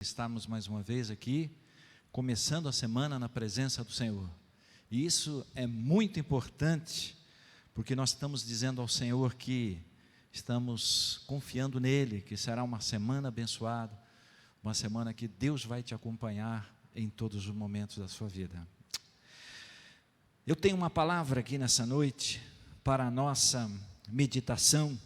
Estamos mais uma vez aqui, começando a semana na presença do Senhor. E isso é muito importante, porque nós estamos dizendo ao Senhor que estamos confiando nele, que será uma semana abençoada, uma semana que Deus vai te acompanhar em todos os momentos da sua vida. Eu tenho uma palavra aqui nessa noite para a nossa meditação.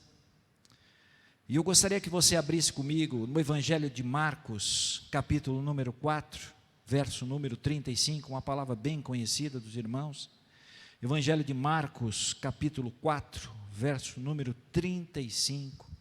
E eu gostaria que você abrisse comigo no Evangelho de Marcos, capítulo número 4, verso número 35, uma palavra bem conhecida dos irmãos. Evangelho de Marcos, capítulo 4, verso número 35.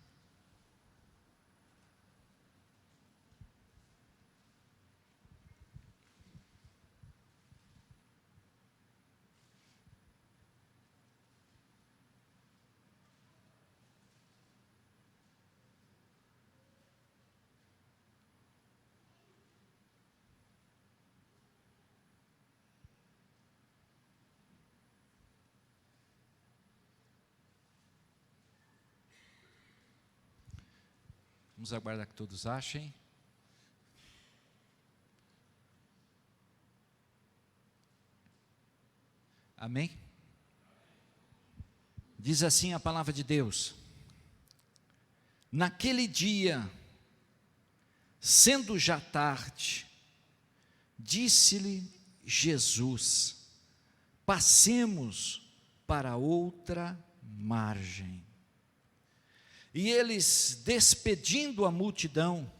Vamos aguardar que todos achem. Amém? Diz assim a palavra de Deus: naquele dia, sendo já tarde, disse-lhe Jesus: passemos para outra margem. E eles, despedindo a multidão,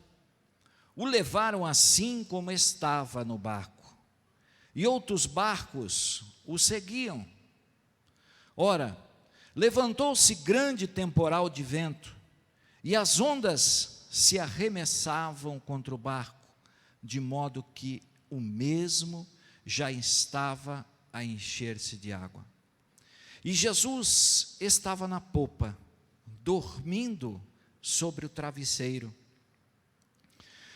o levaram assim como estava no barco, e outros barcos o seguiam. Ora, levantou-se grande temporal de vento, e as ondas se arremessavam contra o barco, de modo que o mesmo já estava a encher-se de água. E Jesus estava na popa, dormindo sobre o travesseiro.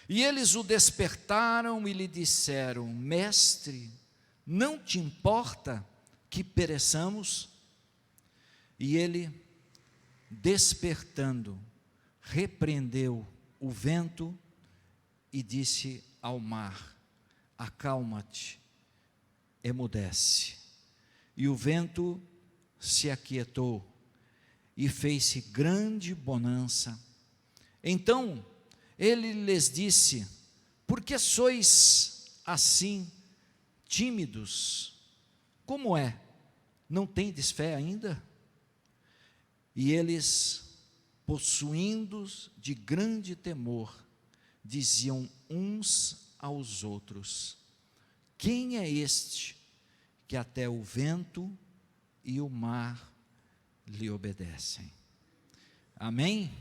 E eles o despertaram e lhe disseram: mestre, não te importa que pereçamos? E ele, despertando, repreendeu o vento e disse ao mar: acalma-te, emudece. E o vento se aquietou, e fez-se grande bonança. Então ele lhes disse: por que sois assim tímidos? Como é? Não tendes fé ainda? E eles, possuídos de grande temor, diziam uns aos outros: quem é este que até o vento e o mar lhe obedecem? Amém?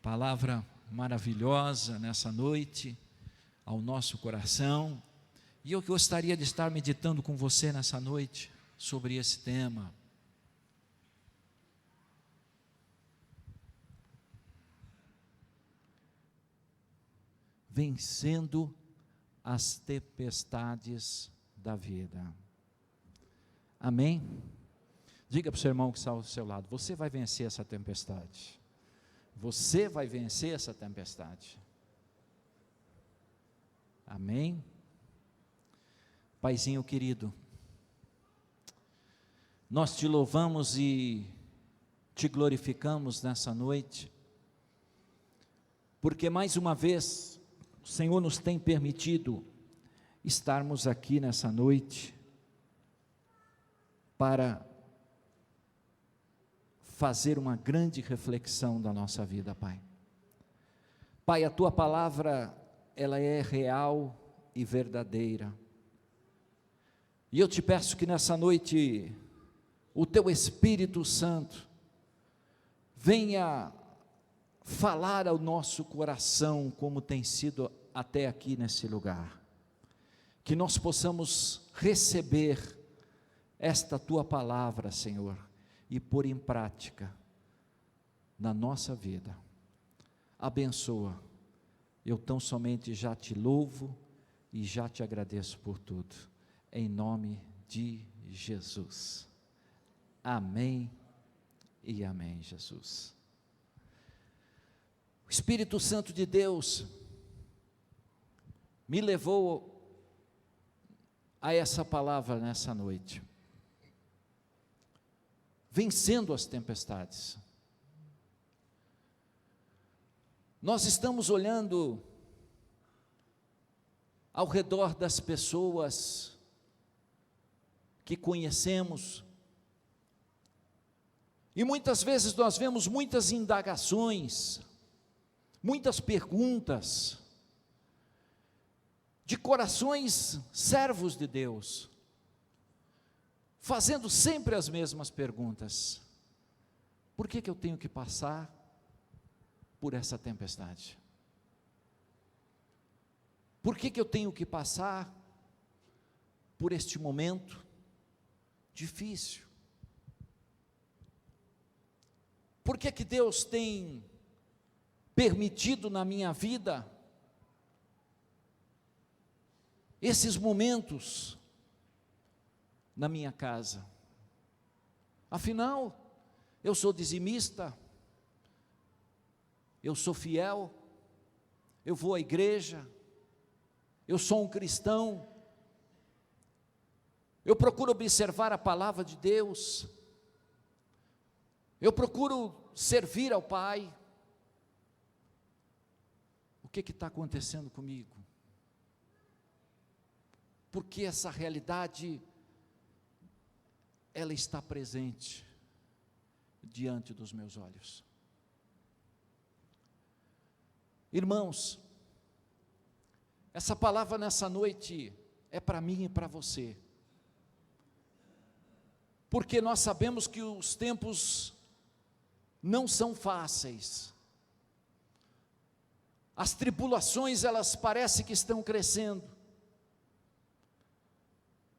Palavra maravilhosa nessa noite ao nosso coração, e eu gostaria de estar meditando com você nessa noite sobre esse tema. Vencendo as tempestades da vida. Amém? Diga para o seu irmão que está ao seu lado: você vai vencer essa tempestade. Você vai vencer essa tempestade. Amém? Paizinho querido, nós te louvamos e te glorificamos nessa noite, porque mais uma vez o Senhor nos tem permitido estarmos aqui nessa noite para fazer uma grande reflexão da nossa vida, Pai. Pai, a Tua palavra, ela é real e verdadeira, e eu te peço que nessa noite, o Teu Espírito Santo, venha falar ao nosso coração, como tem sido até aqui nesse lugar, que nós possamos receber esta Tua palavra, Senhor, e pôr em prática na nossa vida. Abençoa. Eu tão somente já te louvo e já te agradeço por tudo, em nome de Jesus. Amém e amém, Jesus. O Espírito Santo de Deus, me levou a essa palavra nessa noite. Vencendo as tempestades. Nós estamos olhando ao redor das pessoas que conhecemos, e muitas vezes nós vemos muitas indagações, muitas perguntas, de corações servos de Deus, fazendo sempre as mesmas perguntas: por que eu tenho que passar por essa tempestade? Por que eu tenho que passar por este momento difícil? Por que Deus tem permitido na minha vida esses momentos na minha casa? Afinal, eu sou dizimista, eu sou fiel, eu vou à igreja, eu sou um cristão, eu procuro observar a palavra de Deus, eu procuro servir ao Pai. O que está acontecendo comigo? Porque essa realidade, ela está presente diante dos meus olhos. Irmãos, essa palavra nessa noite é para mim e para você, porque nós sabemos que os tempos não são fáceis, as tribulações elas parecem que estão crescendo,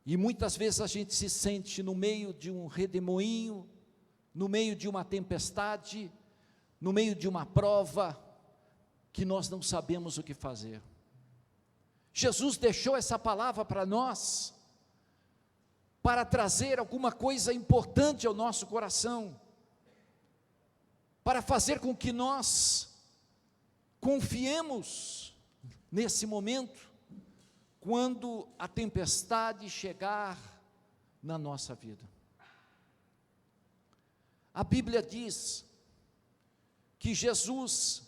e muitas vezes a gente se sente no meio de um redemoinho, no meio de uma tempestade, no meio de uma prova, que nós não sabemos o que fazer. Jesus deixou essa palavra para nós, para trazer alguma coisa importante ao nosso coração, para fazer com que nós confiemos nesse momento, quando a tempestade chegar na nossa vida. A Bíblia diz que Jesus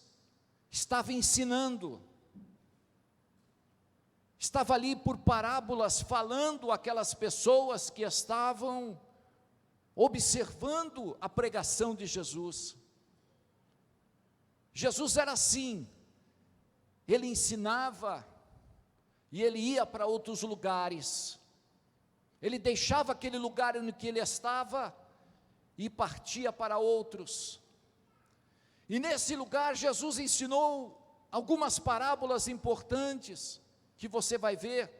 estava ensinando, estava ali por parábolas falando àquelas pessoas que estavam observando a pregação de Jesus. Jesus era assim, ele ensinava e ele ia para outros lugares, ele deixava aquele lugar em que ele estava e partia para outros. E nesse lugar Jesus ensinou algumas parábolas importantes, que você vai ver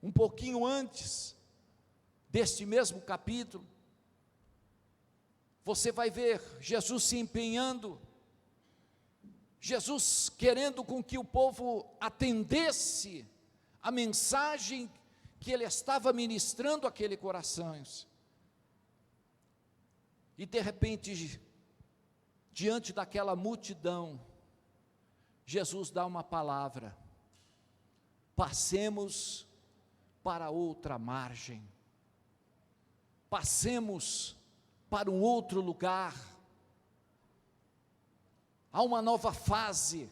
um pouquinho antes deste mesmo capítulo. Você vai ver Jesus se empenhando, Jesus querendo com que o povo atendesse a mensagem que ele estava ministrando àquele coração. E de repente, diante daquela multidão, Jesus dá uma palavra: passemos para outra margem, passemos para um outro lugar. Há uma nova fase,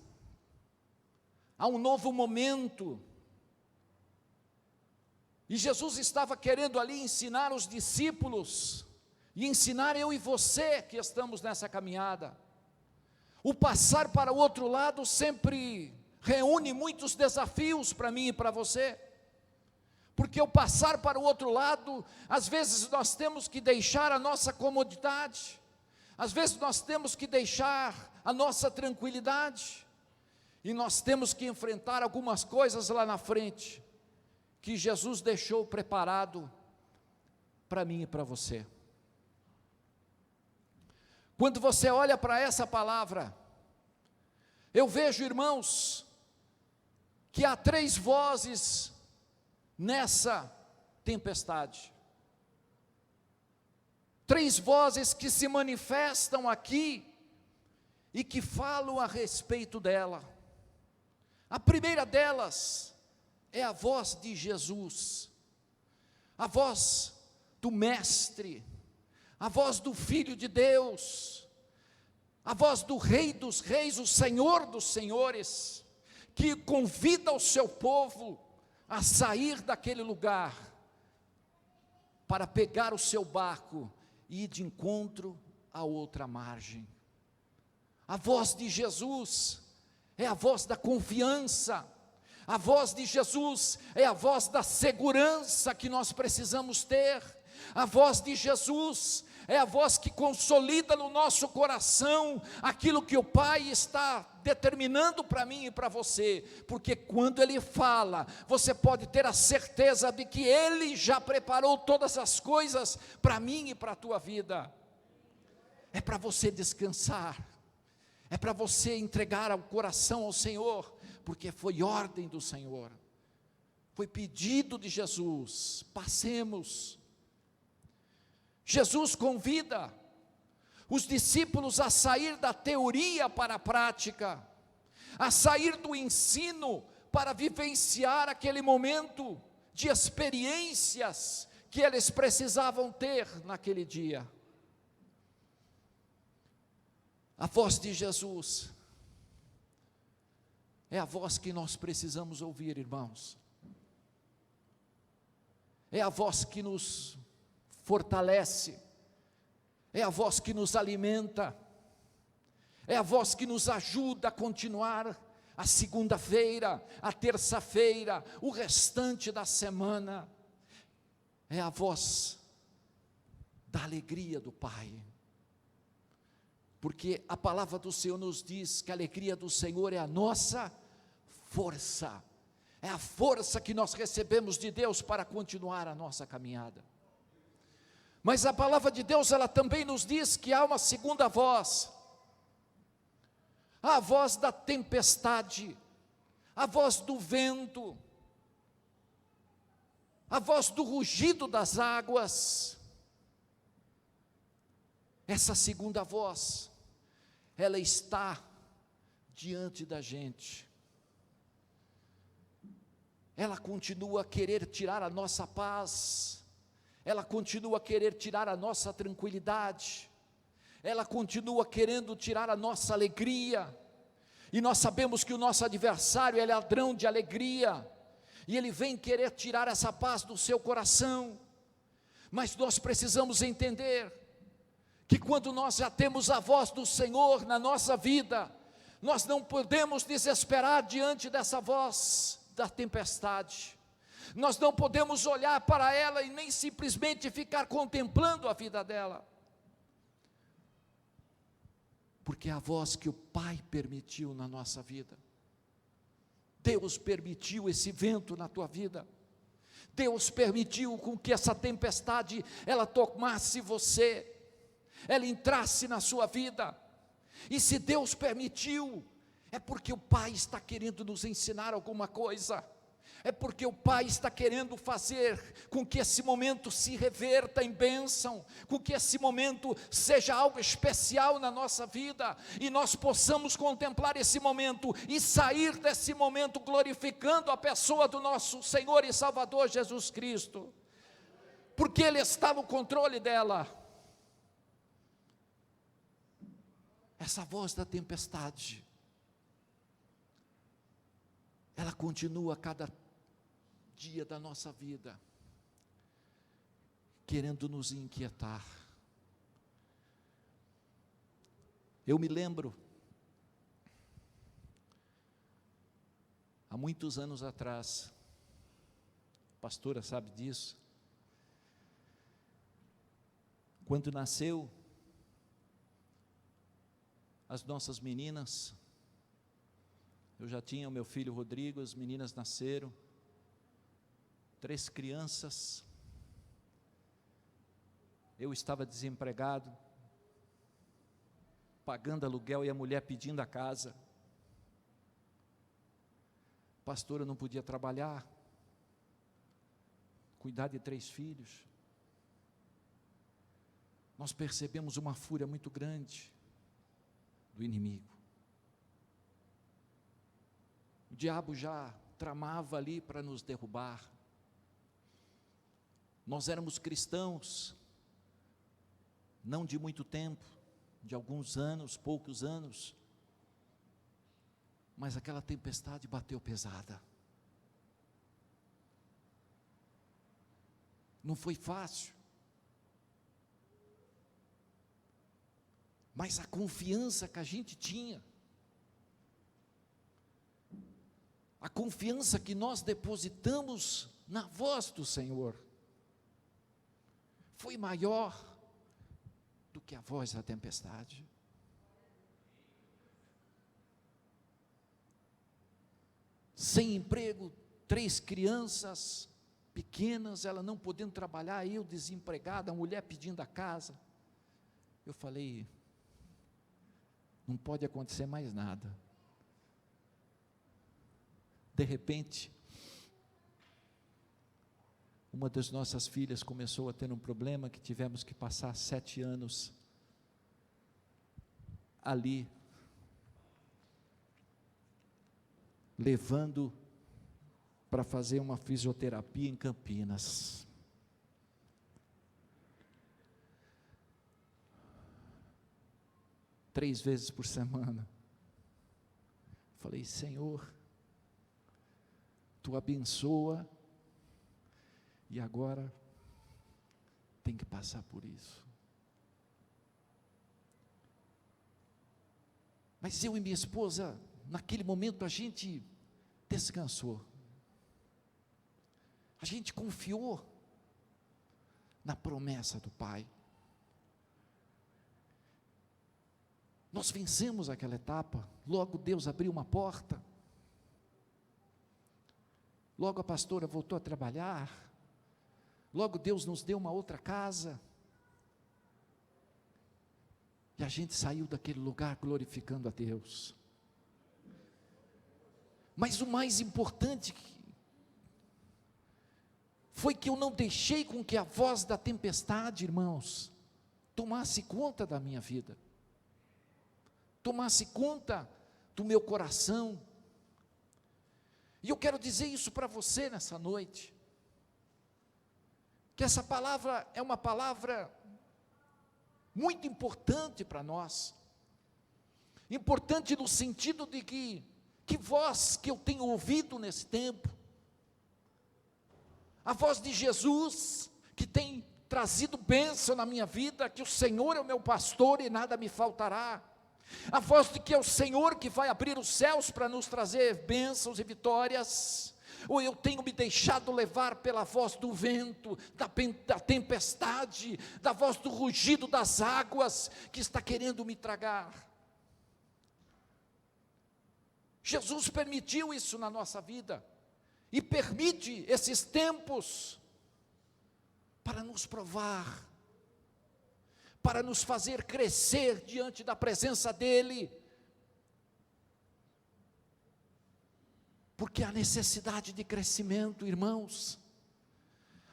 há um novo momento, e Jesus estava querendo ali ensinar os discípulos, e ensinar eu e você que estamos nessa caminhada. O passar para o outro lado sempre reúne muitos desafios para mim e para você, porque o passar para o outro lado, às vezes nós temos que deixar a nossa comodidade, às vezes nós temos que deixar a nossa tranquilidade, e nós temos que enfrentar algumas coisas lá na frente, que Jesus deixou preparado para mim e para você. Quando você olha para essa palavra, eu vejo, irmãos, que há 3 vozes nessa tempestade, 3 vozes que se manifestam aqui, e que falam a respeito dela. A primeira delas é a voz de Jesus, a voz do Mestre, a voz do Filho de Deus, a voz do Rei dos Reis, o Senhor dos Senhores, que convida o seu povo a sair daquele lugar, para pegar o seu barco e ir de encontro a outra margem. A voz de Jesus é a voz da confiança, a voz de Jesus é a voz da segurança que nós precisamos ter, a voz de Jesus é a voz que consolida no nosso coração aquilo que o Pai está determinando para mim e para você, porque quando Ele fala, você pode ter a certeza de que Ele já preparou todas as coisas para mim e para a tua vida. É para você descansar, é para você entregar o coração ao Senhor, porque foi ordem do Senhor, foi pedido de Jesus, passemos. Jesus convida os discípulos a sair da teoria para a prática, a sair do ensino para vivenciar aquele momento de experiências que eles precisavam ter naquele dia. A voz de Jesus é a voz que nós precisamos ouvir, irmãos. É a voz que nos fortalece, é a voz que nos alimenta, é a voz que nos ajuda a continuar a segunda-feira, a terça-feira, o restante da semana. É a voz da alegria do Pai, porque a palavra do Senhor nos diz que a alegria do Senhor é a nossa força, é a força que nós recebemos de Deus para continuar a nossa caminhada. Mas a palavra de Deus, ela também nos diz que há uma segunda voz, a voz da tempestade, a voz do vento, a voz do rugido das águas. Essa segunda voz, ela está diante da gente, ela continua a querer tirar a nossa paz, ela continua a querer tirar a nossa tranquilidade, ela continua querendo tirar a nossa alegria, e nós sabemos que o nosso adversário é ladrão de alegria, e ele vem querer tirar essa paz do seu coração, mas nós precisamos entender, que quando nós já temos a voz do Senhor na nossa vida, nós não podemos desesperar diante dessa voz da tempestade, nós não podemos olhar para ela e nem simplesmente ficar contemplando a vida dela, porque é a voz que o Pai permitiu na nossa vida. Deus permitiu esse vento na tua vida, Deus permitiu com que essa tempestade, ela tomasse você, ela entrasse na sua vida, e se Deus permitiu, é porque o Pai está querendo nos ensinar alguma coisa, é porque o Pai está querendo fazer com que esse momento se reverta em bênção, com que esse momento seja algo especial na nossa vida, e nós possamos contemplar esse momento, e sair desse momento glorificando a pessoa do nosso Senhor e Salvador Jesus Cristo, porque Ele está no controle dela. Essa voz da tempestade, ela continua a cada dia da nossa vida, querendo nos inquietar. Eu me lembro, há muitos anos atrás, a pastora sabe disso, quando nasceu as nossas meninas, eu já tinha o meu filho Rodrigo, as meninas nasceram, 3 crianças, eu estava desempregado, pagando aluguel, e a mulher pedindo a casa, pastor, eu não podia trabalhar, cuidar de 3 filhos, nós percebemos uma fúria muito grande do inimigo. O diabo já tramava ali para nos derrubar. Nós éramos cristãos, não de muito tempo, de alguns anos, poucos anos, mas aquela tempestade bateu pesada. Não foi fácil, mas a confiança que a gente tinha, a confiança que nós depositamos na voz do Senhor, foi maior do que a voz da tempestade. Sem emprego, 3 crianças pequenas, ela não podendo trabalhar, eu desempregada, a mulher pedindo a casa. Eu falei, não pode acontecer mais nada. De repente, uma das nossas filhas começou a ter um problema que tivemos que passar 7 anos ali, levando para fazer uma fisioterapia em Campinas. Três vezes por semana. Falei, Senhor, Tu abençoa, e agora tem que passar por isso. Mas eu e minha esposa, naquele momento a gente descansou. A gente confiou na promessa do Pai. Nós vencemos aquela etapa, logo Deus abriu uma porta. Logo a pastora voltou a trabalhar. Logo Deus nos deu uma outra casa, e a gente saiu daquele lugar glorificando a Deus. Mas o mais importante foi que eu não deixei com que a voz da tempestade, irmãos, tomasse conta da minha vida, tomasse conta do meu coração. E eu quero dizer isso para você nessa noite, que essa palavra é uma palavra muito importante para nós, importante no sentido de que voz que eu tenho ouvido nesse tempo, a voz de Jesus, que tem trazido bênção na minha vida, que o Senhor é o meu pastor e nada me faltará, a voz de que é o Senhor que vai abrir os céus para nos trazer bênçãos e vitórias, ou eu tenho me deixado levar pela voz do vento, da tempestade, da voz do rugido das águas, que está querendo me tragar. Jesus permitiu isso na nossa vida, e permite esses tempos, para nos provar, para nos fazer crescer diante da presença dEle, porque há necessidade de crescimento, irmãos,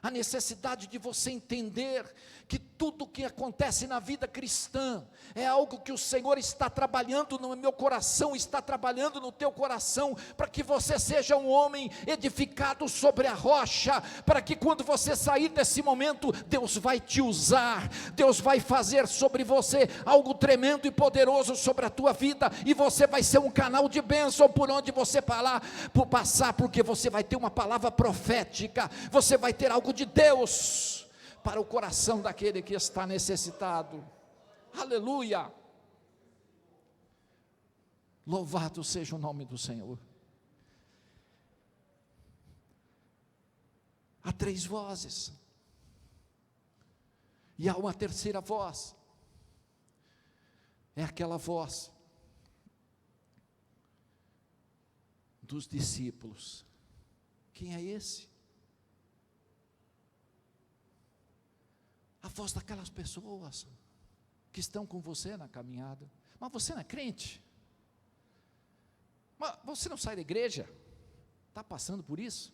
a necessidade de você entender que tudo o que acontece na vida cristã é algo que o Senhor está trabalhando no meu coração, está trabalhando no teu coração, para que você seja um homem edificado sobre a rocha, para que quando você sair desse momento, Deus vai te usar, Deus vai fazer sobre você algo tremendo e poderoso sobre a tua vida, e você vai ser um canal de bênção por onde você passar, porque você vai ter uma palavra profética, você vai ter algo de Deus para o coração daquele que está necessitado. Aleluia! Louvado seja o nome do Senhor. Há 3 vozes, e há uma terceira voz, é aquela voz dos discípulos. Quem é esse? A voz daquelas pessoas que estão com você na caminhada. Mas você não é crente? Mas você não sai da igreja? Está passando por isso?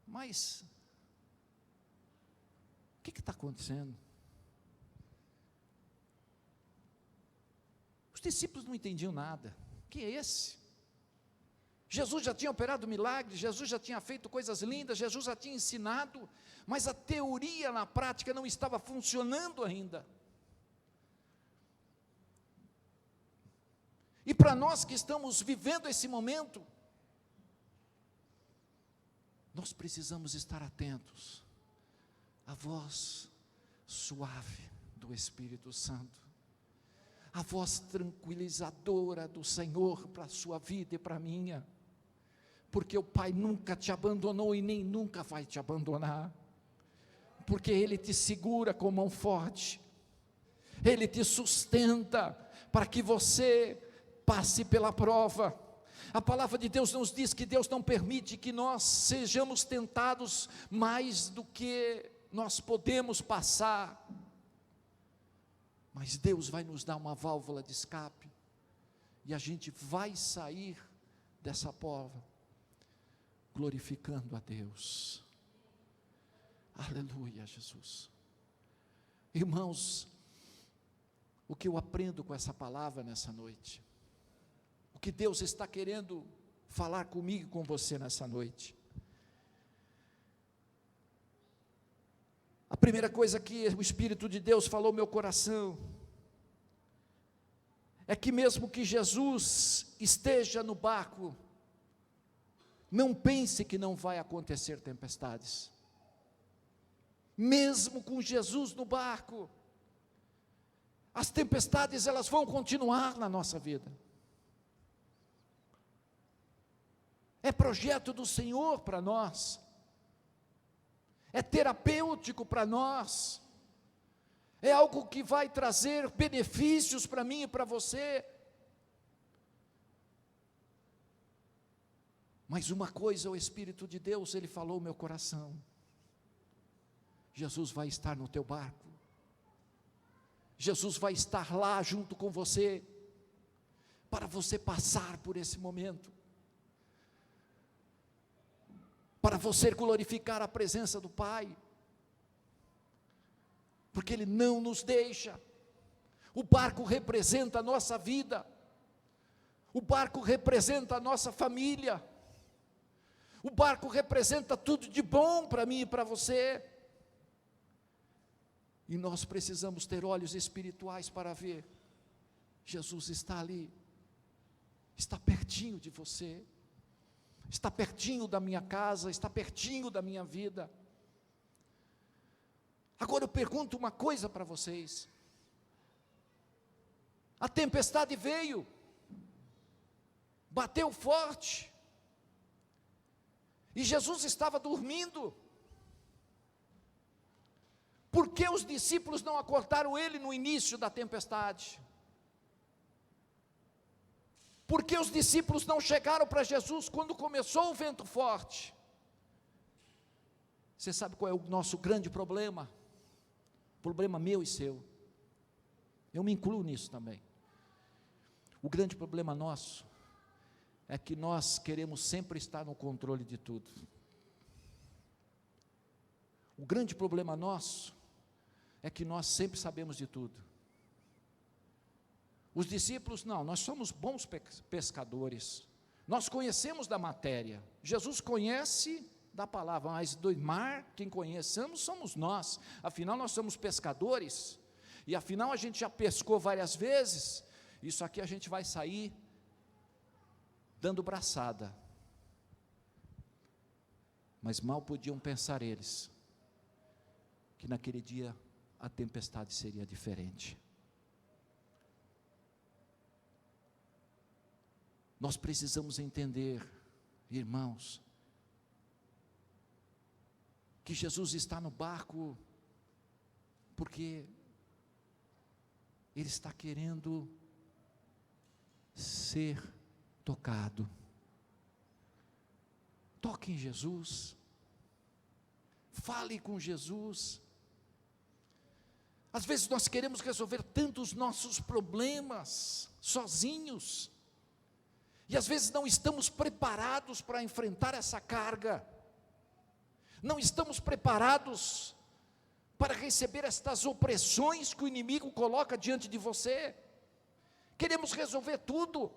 Mas o que está acontecendo? Os discípulos não entendiam nada. Quem é esse? Jesus já tinha operado milagres, Jesus já tinha feito coisas lindas, Jesus já tinha ensinado, mas a teoria na prática não estava funcionando ainda. E para nós que estamos vivendo esse momento, nós precisamos estar atentos à voz suave do Espírito Santo, a voz tranquilizadora do Senhor para a sua vida e para a minha, porque o Pai nunca te abandonou e nem nunca vai te abandonar, porque Ele te segura com mão forte, Ele te sustenta para que você passe pela prova. A palavra de Deus nos diz que Deus não permite que nós sejamos tentados mais do que nós podemos passar, mas Deus vai nos dar uma válvula de escape, e a gente vai sair dessa prova, glorificando a Deus. Aleluia, Jesus. Irmãos, o que eu aprendo com essa palavra nessa noite, o que Deus está querendo falar comigo e com você nessa noite, a primeira coisa que o Espírito de Deus falou no meu coração, é que mesmo que Jesus esteja no barco, não pense que não vai acontecer tempestades. Mesmo com Jesus no barco, as tempestades elas vão continuar na nossa vida. É projeto do Senhor para nós, é terapêutico para nós, é algo que vai trazer benefícios para mim e para você. Mas uma coisa, o Espírito de Deus, Ele falou no meu coração: Jesus vai estar no teu barco, Jesus vai estar lá junto com você, para você passar por esse momento, para você glorificar a presença do Pai, porque Ele não nos deixa. O barco representa a nossa vida, o barco representa a nossa família, o barco representa tudo de bom para mim e para você, e nós precisamos ter olhos espirituais para ver, Jesus está ali, está pertinho de você, está pertinho da minha casa, está pertinho da minha vida. Agora eu pergunto uma coisa para vocês, a tempestade veio, bateu forte, e Jesus estava dormindo. Por que os discípulos não acordaram Ele no início da tempestade? Por que os discípulos não chegaram para Jesus quando começou o vento forte? Você sabe qual é o nosso grande problema? Problema meu e seu. Eu me incluo nisso também. O grande problema nosso é que nós queremos sempre estar no controle de tudo. O grande problema nosso é que nós sempre sabemos de tudo. Os discípulos não, nós somos bons pescadores, nós conhecemos da matéria, Jesus conhece da palavra, mas do mar, quem conhecemos somos nós, afinal nós somos pescadores, e afinal a gente já pescou várias vezes, isso aqui a gente vai sair dando braçada. Mas mal podiam pensar eles, que naquele dia a tempestade seria diferente. Nós precisamos entender, irmãos, que Jesus está no barco, porque Ele está querendo ser tocado. Toque em Jesus, fale com Jesus. Às vezes nós queremos resolver tantos nossos problemas sozinhos, e às vezes não estamos preparados para enfrentar essa carga, não estamos preparados para receber estas opressões que o inimigo coloca diante de você. Queremos resolver tudo,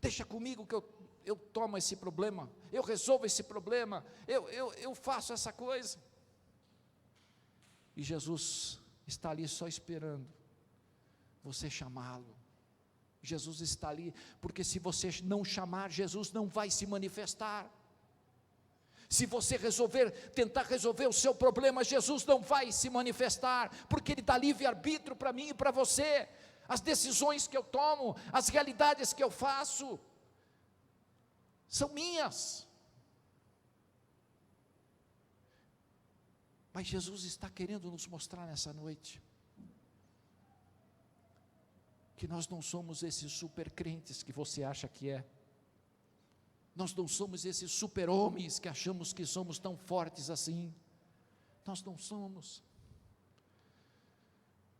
deixa comigo que eu tomo esse problema, eu resolvo esse problema, eu faço essa coisa. E Jesus está ali só esperando você chamá-lo. Jesus está ali, porque se você não chamar, Jesus não vai se manifestar. Se você tentar resolver o seu problema, Jesus não vai se manifestar, porque Ele dá livre-arbítrio para mim e para você. As decisões que eu tomo, as realidades que eu faço, são minhas. Mas Jesus está querendo nos mostrar nessa noite, que nós não somos esses super crentes que você acha que é. Nós não somos esses super homens que achamos que somos tão fortes assim. Nós não somos.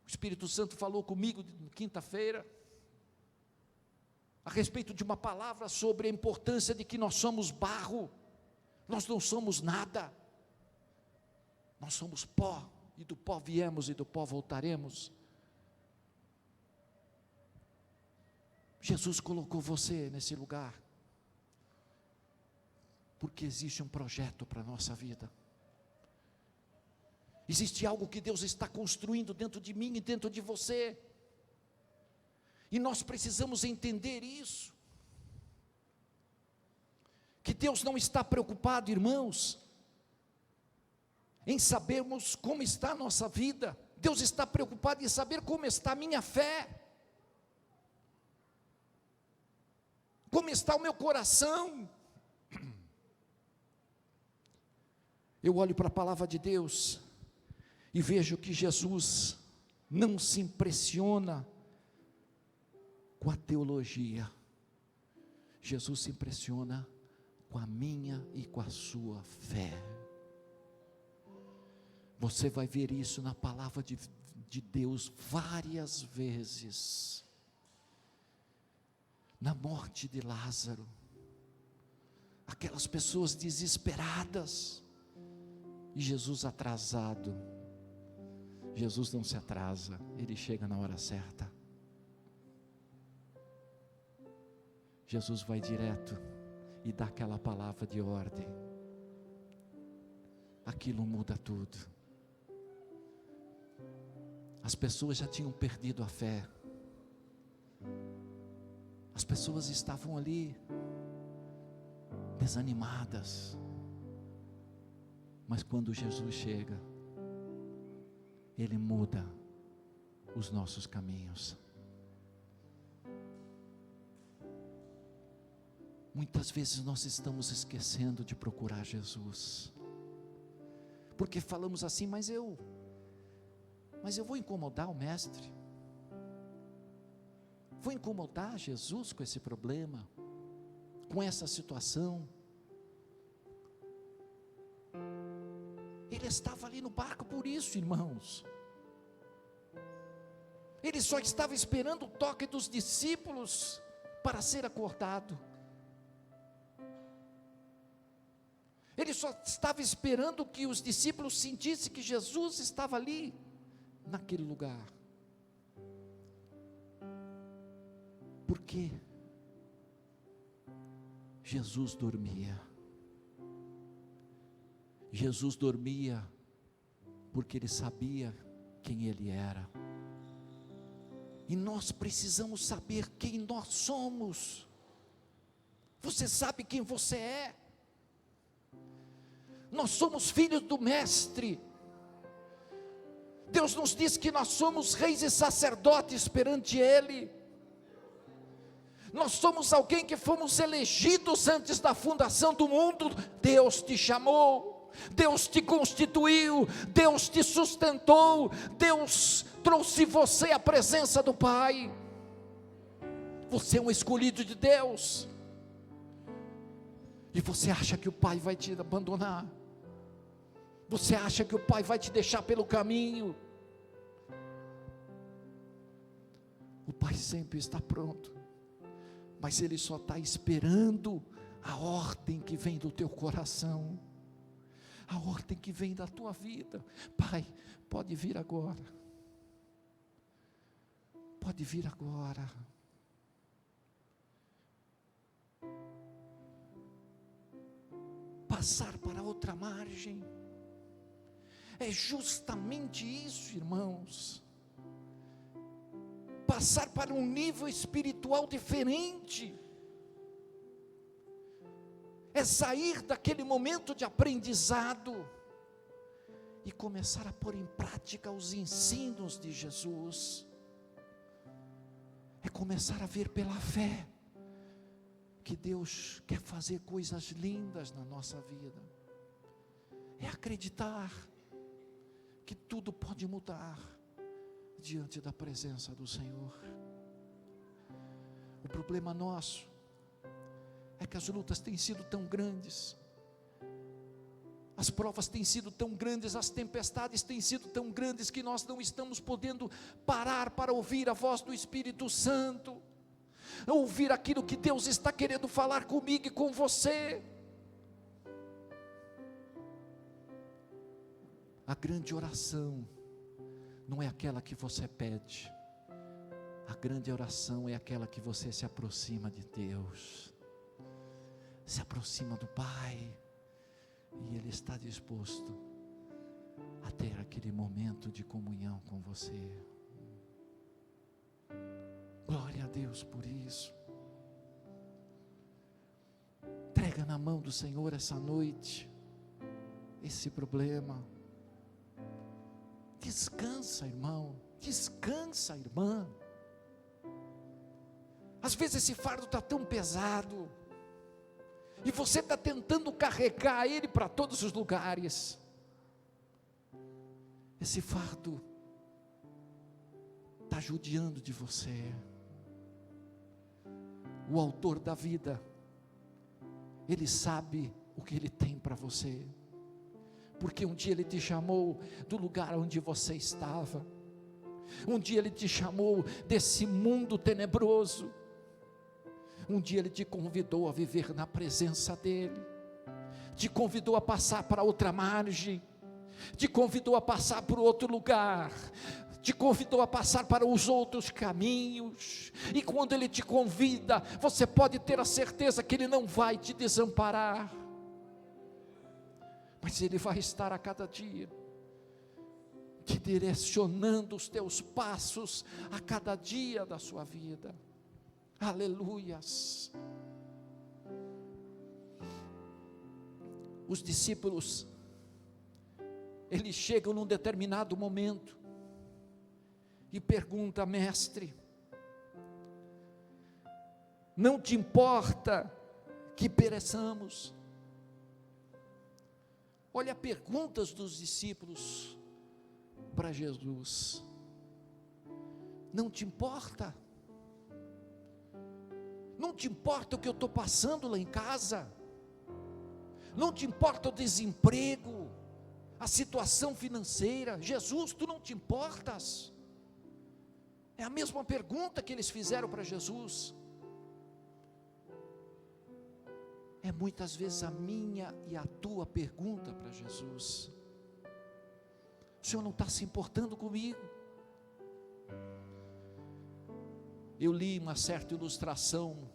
O Espírito Santo falou comigo quinta-feira, a respeito de uma palavra sobre a importância de que nós somos barro. Nós não somos nada. Nós somos pó, e do pó viemos e do pó voltaremos. Jesus colocou você nesse lugar, porque existe um projeto para a nossa vida. Existe algo que Deus está construindo dentro de mim e dentro de você, e nós precisamos entender isso, que Deus não está preocupado, irmãos, em sabermos como está a nossa vida. Deus está preocupado em saber como está a minha fé, como está o meu coração. Eu olho para a palavra de Deus e vejo que Jesus não se impressiona com a teologia. Jesus se impressiona com a minha e com a sua fé. Você vai ver isso na palavra de Deus várias vezes. Na morte de Lázaro, aquelas pessoas desesperadas, e Jesus atrasado. Jesus não se atrasa, Ele chega na hora certa. Jesus vai direto e dá aquela palavra de ordem. Aquilo muda tudo. As pessoas já tinham perdido a fé. As pessoas estavam ali desanimadas. Mas quando Jesus chega, Ele muda os nossos caminhos. Muitas vezes nós estamos esquecendo de procurar Jesus, porque falamos assim, mas eu vou incomodar o mestre, vou incomodar Jesus com esse problema, com essa situação. Ele estava ali no barco por isso, irmãos. Ele só estava esperando o toque dos discípulos para ser acordado. Ele só estava esperando que os discípulos sentissem que Jesus estava ali, naquele lugar. Por quê? Jesus dormia. Jesus dormia porque Ele sabia quem Ele era. E nós precisamos saber quem nós somos. Você sabe quem você é? Nós somos filhos do Mestre. Deus nos diz que nós somos reis e sacerdotes perante Ele. Nós somos alguém que fomos elegidos antes da fundação do mundo. Deus te chamou, Deus te constituiu, Deus te sustentou, Deus trouxe você à presença do Pai. Você é um escolhido de Deus. E você acha que o Pai vai te abandonar? Você acha que o Pai vai te deixar pelo caminho? O Pai sempre está pronto, mas Ele só está esperando a ordem que vem do teu coração, a ordem que vem da tua vida. Pai, pode vir agora, pode vir agora. passar para outra margem. É justamente isso, irmãos. Passar para um nível espiritual diferente. É sair daquele momento de aprendizado e começar a pôr em prática os ensinos de Jesus. É começar a ver pela fé que Deus quer fazer coisas lindas na nossa vida. É acreditar que tudo pode mudar diante da presença do Senhor. O problema nosso é que as lutas têm sido tão grandes, as provas têm sido tão grandes, as tempestades têm sido tão grandes, que nós não estamos podendo parar para ouvir a voz do Espírito Santo, ouvir aquilo que Deus está querendo falar comigo e com você. A grande oração não é aquela que você pede, a grande oração é aquela que você se aproxima de Deus, se aproxima do Pai, e Ele está disposto a ter aquele momento de comunhão com você. Glória a Deus por isso. Entrega na mão do Senhor essa noite esse problema. Descansa, irmão. Descansa, irmã. Às vezes esse fardo está tão pesado, e você está tentando carregar ele para todos os lugares. Esse fardo está judiando de você. O autor da vida, Ele sabe o que Ele tem para você, porque um dia Ele te chamou do lugar onde você estava, um dia Ele te chamou desse mundo tenebroso, um dia Ele te convidou a viver na presença dEle, te convidou a passar para outra margem, te convidou a passar por outro lugar, te convidou a passar para os outros caminhos. E quando Ele te convida, você pode ter a certeza que Ele não vai te desamparar, mas Ele vai estar a cada dia te direcionando os teus passos a cada dia da sua vida. Aleluias. Os discípulos, eles chegam num determinado momento e perguntam: mestre, não te importa que pereçamos? Olha, perguntas dos discípulos para Jesus: não te importa? Não te importa o que eu estou passando lá em casa? Não te importa o desemprego, a situação financeira? Jesus, tu não te importas? É a mesma pergunta que eles fizeram para Jesus. É muitas vezes a minha e a tua pergunta para Jesus. O Senhor não está se importando comigo? Eu li uma certa ilustração,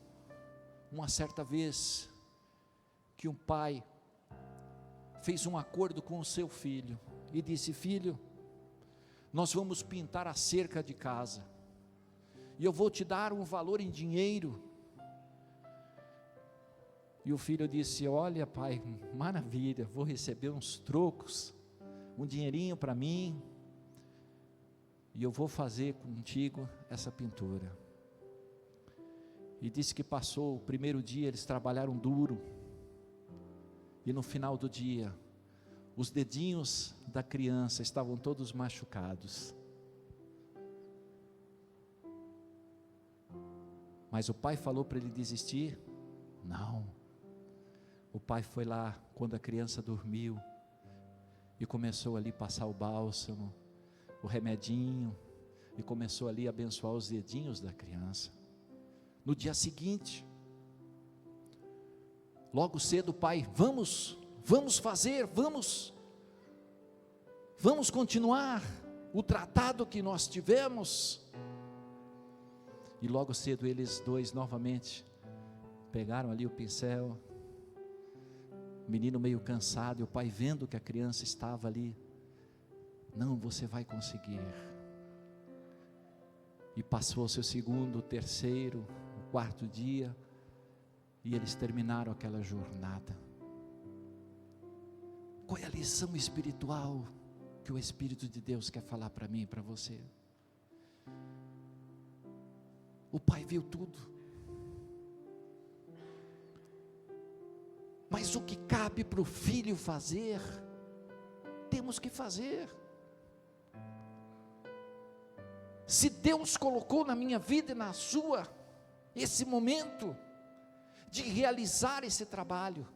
uma certa vez, que um pai fez um acordo com o seu filho, e disse: filho, nós vamos pintar a cerca de casa, e eu vou te dar um valor em dinheiro. E o filho disse: olha pai, maravilha, vou receber uns trocos, um dinheirinho para mim, e eu vou fazer contigo essa pintura. E disse que passou o primeiro dia, eles trabalharam duro, e no final do dia, os dedinhos da criança estavam todos machucados. Mas o pai falou para ele desistir? Não. O pai foi lá quando a criança dormiu e começou ali a passar o bálsamo, o remedinho, e começou ali a abençoar os dedinhos da criança. No dia seguinte, logo cedo o pai: vamos fazer, vamos continuar o tratado que nós tivemos. E logo cedo eles dois novamente pegaram ali o pincel, O menino meio cansado, e o pai vendo que a criança estava ali, não, você vai conseguir. E passou o seu segundo, terceiro, o quarto dia, e eles terminaram aquela jornada. Qual é a lição espiritual que o Espírito de Deus quer falar para mim e para você? O pai viu tudo, mas o que cabe para o filho fazer, temos que fazer. Se Deus colocou na minha vida e na sua, esse momento de realizar esse trabalho,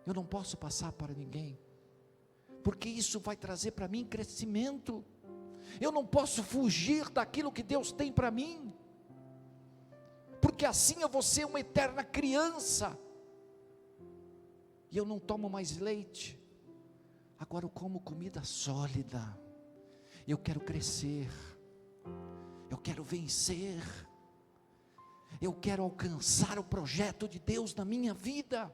eu não posso passar para ninguém, porque isso vai trazer para mim crescimento. Eu não posso fugir daquilo que Deus tem para mim, porque assim eu vou ser uma eterna criança, e eu não tomo mais leite, agora eu como comida sólida. Eu quero crescer, eu quero vencer, eu quero alcançar o projeto de Deus na minha vida.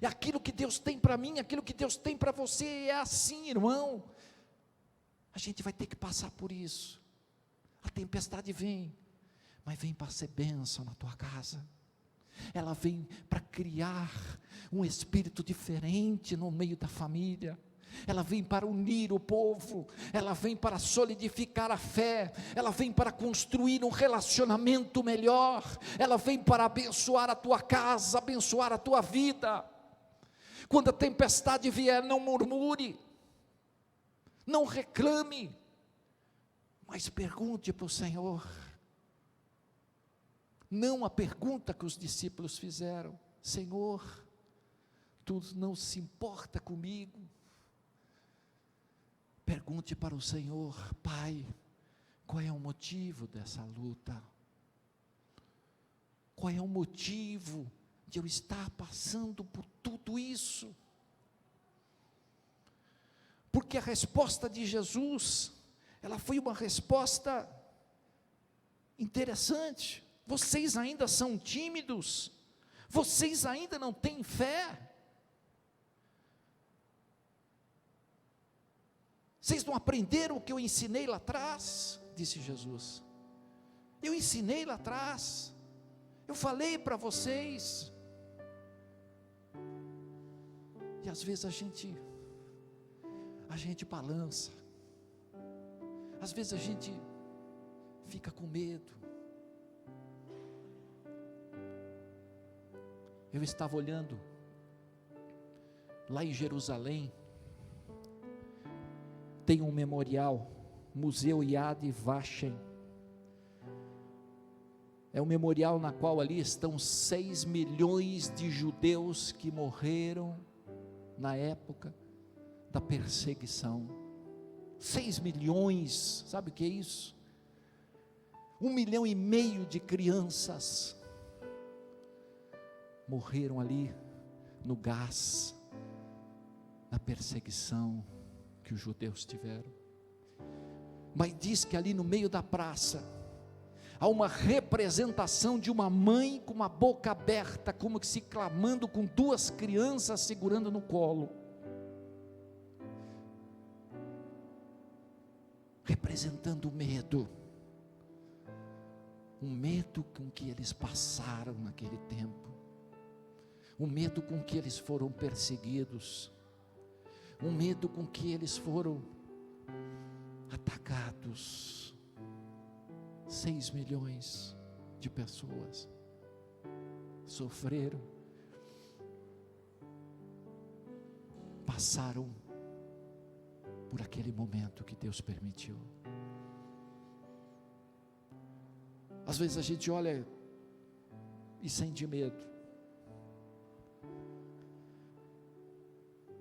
E aquilo que Deus tem para mim, aquilo que Deus tem para você, é assim, irmão. A gente vai ter que passar por isso. A tempestade vem, mas vem para ser bênção na tua casa. Ela vem para criar um espírito diferente no meio da família. Ela vem para unir o povo, ela vem para solidificar a fé, ela vem para construir um relacionamento melhor, ela vem para abençoar a tua casa, abençoar a tua vida. Quando a tempestade vier, não murmure, não reclame, mas pergunte para o Senhor. Não a pergunta que os discípulos fizeram: Senhor, Tu não se importa comigo? Pergunte para o Senhor: Pai, qual é o motivo dessa luta? Qual é o motivo de eu estar passando por tudo isso? Porque a resposta de Jesus, ela foi uma resposta interessante. Vocês ainda são tímidos? Vocês ainda não têm fé? Vocês não aprenderam o que eu ensinei lá atrás? Disse Jesus. Eu ensinei lá atrás, eu falei para vocês. E às vezes a gente balança, às vezes a gente fica com medo. Eu estava olhando lá em Jerusalém, tem um memorial, Museu Yad Vashem. É um memorial na qual ali estão 6 milhões de judeus que morreram na época da perseguição. 6 milhões, sabe o que é isso? 1,5 milhão de crianças morreram ali no gás, na perseguição que os judeus tiveram. Mas diz que ali no meio da praça há uma representação de uma mãe com uma boca aberta, como que se clamando, com 2 crianças segurando no colo, representando o medo com que eles passaram naquele tempo, o medo com que eles foram perseguidos, o medo com que eles foram atacados. 6 milhões de pessoas sofreram, passaram por aquele momento que Deus permitiu. Às vezes a gente olha e sente medo,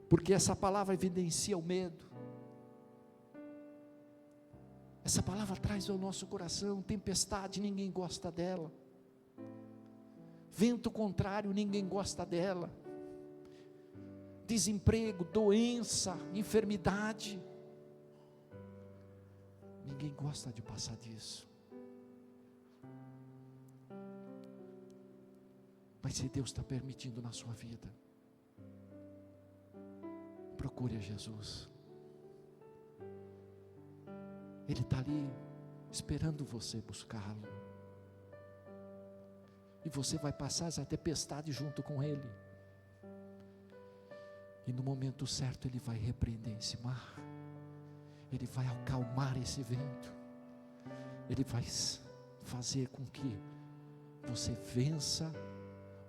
porque essa palavra evidencia o medo. Essa palavra traz ao nosso coração tempestade, ninguém gosta dela. Vento contrário, ninguém gosta dela. Desemprego, doença, enfermidade, ninguém gosta de passar disso. Mas se Deus está permitindo na sua vida, procure a Jesus. Ele está ali esperando você buscá-lo. E você vai passar essa tempestade junto com Ele. E no momento certo Ele vai repreender esse mar. Ele vai acalmar esse vento. Ele vai fazer com que você vença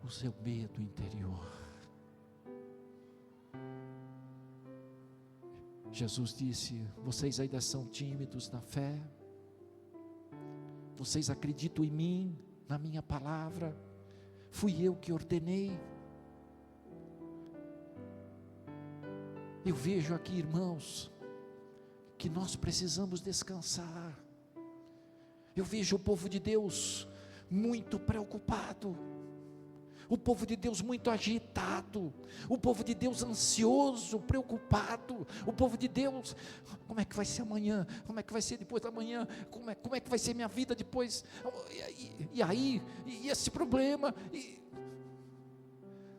o seu medo interior. Jesus disse: vocês ainda são tímidos na fé? Vocês acreditam em mim, na minha palavra? Fui eu que ordenei. Eu vejo aqui, irmãos, que nós precisamos descansar. Eu vejo o povo de Deus muito preocupado, o povo de Deus muito agitado, o povo de Deus ansioso, preocupado, o povo de Deus, como é que vai ser amanhã, como é que vai ser depois da manhã, como é que vai ser minha vida depois, e esse problema,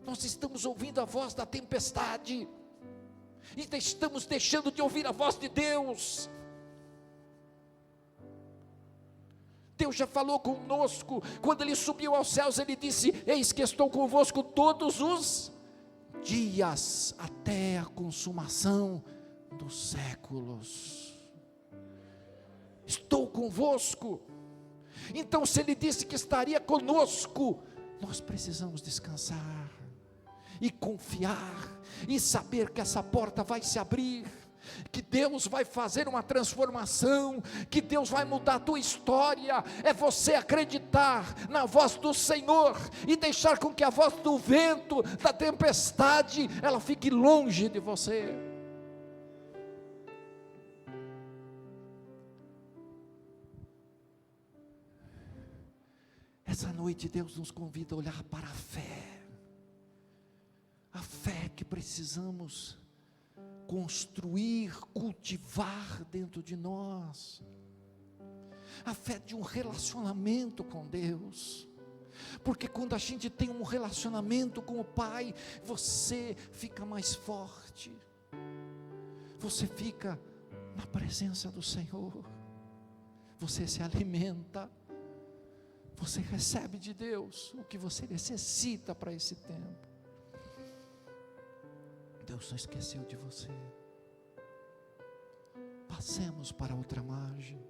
nós estamos ouvindo a voz da tempestade, e estamos deixando de ouvir a voz de Deus. Deus já falou conosco, quando Ele subiu aos céus, Ele disse: eis que estou convosco todos os dias, até a consumação dos séculos. Estou convosco. Então, se Ele disse que estaria conosco, nós precisamos descansar, e confiar, e saber que essa porta vai se abrir, que Deus vai fazer uma transformação, que Deus vai mudar a tua história. É você acreditar na voz do Senhor, e deixar com que a voz do vento, da tempestade, ela fique longe de você. Essa noite Deus nos convida a olhar para a fé que precisamos construir, cultivar dentro de nós, a fé de um relacionamento com Deus, porque quando a gente tem um relacionamento com o Pai, você fica mais forte, você fica na presença do Senhor, você se alimenta, você recebe de Deus o que você necessita para esse tempo. Deus não esqueceu de você. Passemos para outra margem.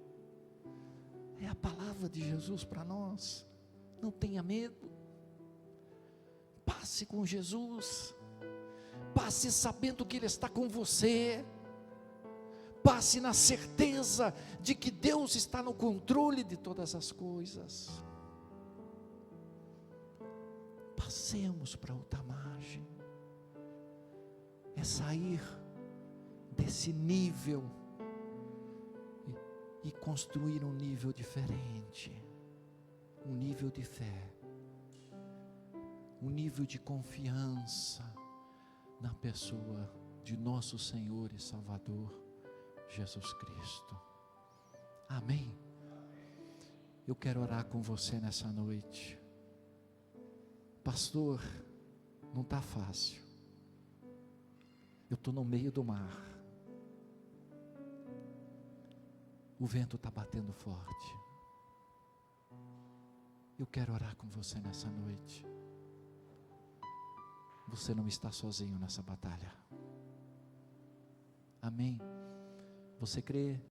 É a palavra de Jesus para nós. Não tenha medo. Passe com Jesus. Passe sabendo que Ele está com você. Passe na certeza de que Deus está no controle de todas as coisas. Passemos para outra margem. É sair desse nível e construir um nível diferente, um nível de fé, um nível de confiança na pessoa de nosso Senhor e Salvador Jesus Cristo. Amém? Eu quero orar com você nessa noite. Pastor, não está fácil. Eu estou no meio do mar. O vento está batendo forte. Eu quero orar com você nessa noite. Você não está sozinho nessa batalha. Amém? Você crê?